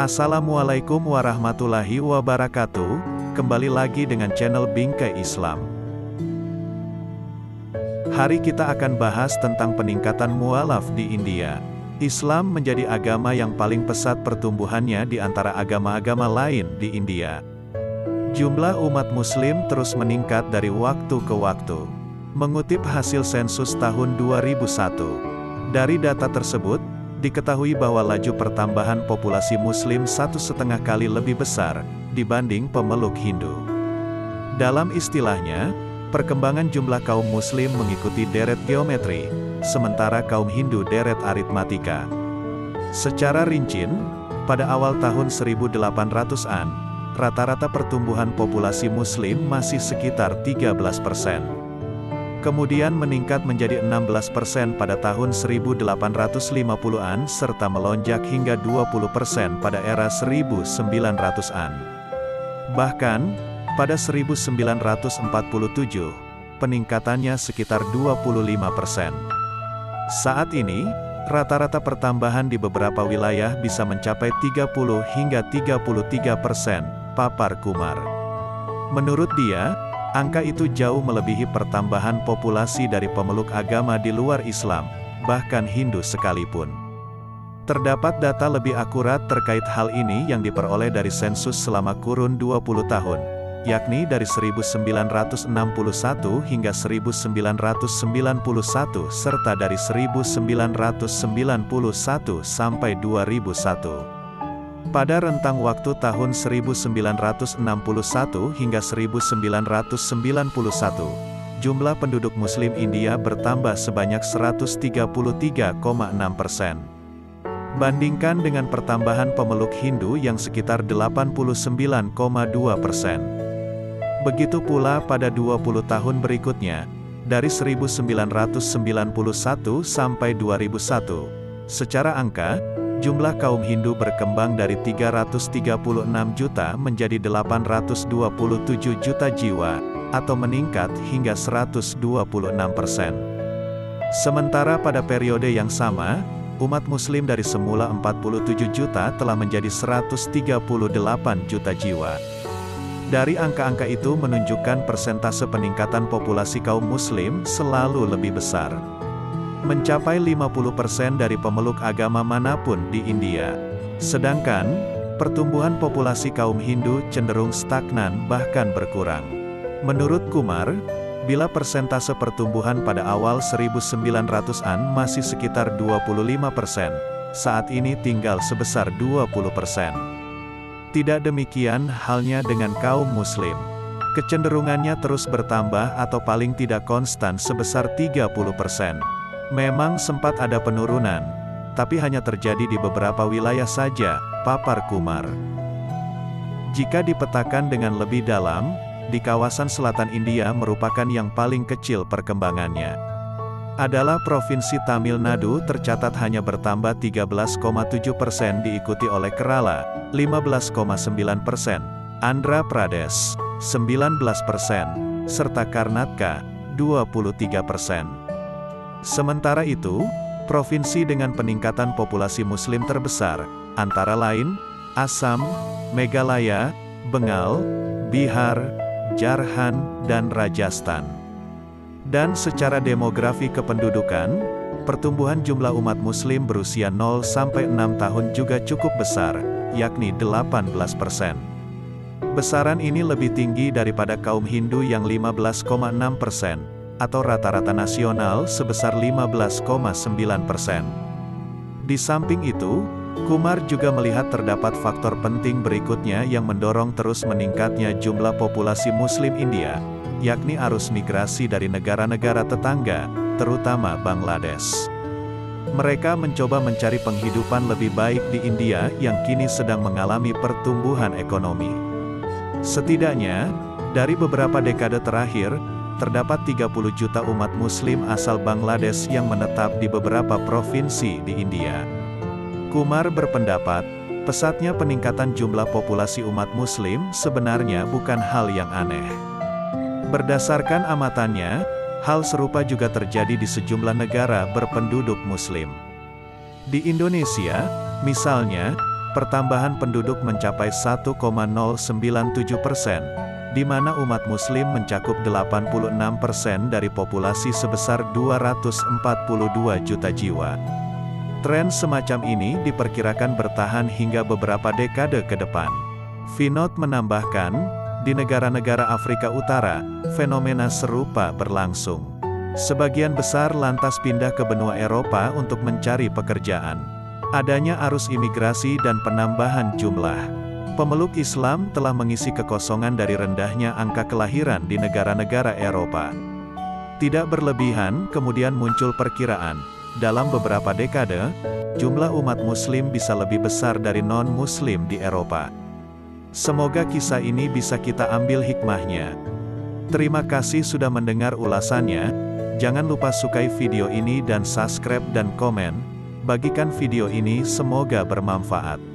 Assalamualaikum warahmatullahi wabarakatuh, kembali lagi dengan channel Bingkai Islam. Hari kita akan bahas tentang peningkatan mualaf di India. Islam menjadi agama yang paling pesat pertumbuhannya di antara agama-agama lain di India. Jumlah umat muslim terus meningkat dari waktu ke waktu. Mengutip hasil sensus tahun 2001, dari data tersebut, diketahui bahwa laju pertambahan populasi muslim 1,5 kali lebih besar dibanding pemeluk Hindu. Dalam istilahnya, perkembangan jumlah kaum muslim mengikuti deret geometri, sementara kaum Hindu deret aritmatika. Secara rinci, pada awal tahun 1800-an, rata-rata pertumbuhan populasi muslim masih sekitar 13%. Kemudian meningkat menjadi 16% pada tahun 1850-an serta melonjak hingga 20% pada era 1900-an. Bahkan, pada 1947, peningkatannya sekitar 25%. Saat ini, rata-rata pertambahan di beberapa wilayah bisa mencapai 30 hingga 33%, papar Kumar. Menurut dia, angka itu jauh melebihi pertambahan populasi dari pemeluk agama di luar Islam, bahkan Hindu sekalipun. Terdapat data lebih akurat terkait hal ini yang diperoleh dari sensus selama kurun 20 tahun, yakni dari 1961 hingga 1991 serta dari 1991 sampai 2001. Pada rentang waktu tahun 1961 hingga 1991, jumlah penduduk Muslim India bertambah sebanyak 133,6%. Bandingkan dengan pertambahan pemeluk Hindu yang sekitar 89,2%. Begitu pula pada 20 tahun berikutnya, dari 1991 sampai 2001, secara angka, jumlah kaum Hindu berkembang dari 336 juta menjadi 827 juta jiwa, atau meningkat hingga 126%. Sementara pada periode yang sama, umat muslim dari semula 47 juta telah menjadi 138 juta jiwa. Dari angka-angka itu menunjukkan persentase peningkatan populasi kaum muslim selalu lebih besar, mencapai 50% dari pemeluk agama manapun di India. Sedangkan, pertumbuhan populasi kaum Hindu cenderung stagnan bahkan berkurang. Menurut Kumar, bila persentase pertumbuhan pada awal 1900-an masih sekitar 25%, saat ini tinggal sebesar 20%. Tidak demikian halnya dengan kaum muslim. Kecenderungannya terus bertambah atau paling tidak konstan sebesar 30%. Memang sempat ada penurunan, tapi hanya terjadi di beberapa wilayah saja, papar Kumar. Jika dipetakan dengan lebih dalam, di kawasan selatan India merupakan yang paling kecil perkembangannya. Adalah Provinsi Tamil Nadu tercatat hanya bertambah 13,7%, diikuti oleh Kerala, 15,9%, Andhra Pradesh, 19%, serta Karnataka, 23%. Sementara itu, provinsi dengan peningkatan populasi muslim terbesar, antara lain, Assam, Meghalaya, Bengal, Bihar, Jharkhand, dan Rajasthan. Dan secara demografi kependudukan, pertumbuhan jumlah umat muslim berusia 0-6 tahun juga cukup besar, yakni 18%. Besaran ini lebih tinggi daripada kaum Hindu yang 15,6%. Atau rata-rata nasional sebesar 15,9%. Di samping itu, Kumar juga melihat terdapat faktor penting berikutnya yang mendorong terus meningkatnya jumlah populasi Muslim India, yakni arus migrasi dari negara-negara tetangga, terutama Bangladesh. Mereka mencoba mencari penghidupan lebih baik di India yang kini sedang mengalami pertumbuhan ekonomi. Setidaknya, dari beberapa dekade terakhir, terdapat 30 juta umat muslim asal Bangladesh yang menetap di beberapa provinsi di India. Kumar berpendapat, pesatnya peningkatan jumlah populasi umat muslim sebenarnya bukan hal yang aneh. Berdasarkan amatannya, hal serupa juga terjadi di sejumlah negara berpenduduk muslim. Di Indonesia, misalnya, pertambahan penduduk mencapai 1,097%, di mana umat Muslim mencakup 86% dari populasi sebesar 242 juta jiwa. Tren semacam ini diperkirakan bertahan hingga beberapa dekade ke depan. Vinod menambahkan, di negara-negara Afrika Utara, fenomena serupa berlangsung. Sebagian besar lantas pindah ke benua Eropa untuk mencari pekerjaan. Adanya arus imigrasi dan penambahan jumlah pemeluk Islam telah mengisi kekosongan dari rendahnya angka kelahiran di negara-negara Eropa. Tidak berlebihan, kemudian muncul perkiraan, dalam beberapa dekade, jumlah umat Muslim bisa lebih besar dari non-Muslim di Eropa. Semoga kisah ini bisa kita ambil hikmahnya. Terima kasih sudah mendengar ulasannya. Jangan lupa sukai video ini dan subscribe dan komen. Bagikan video ini, semoga bermanfaat.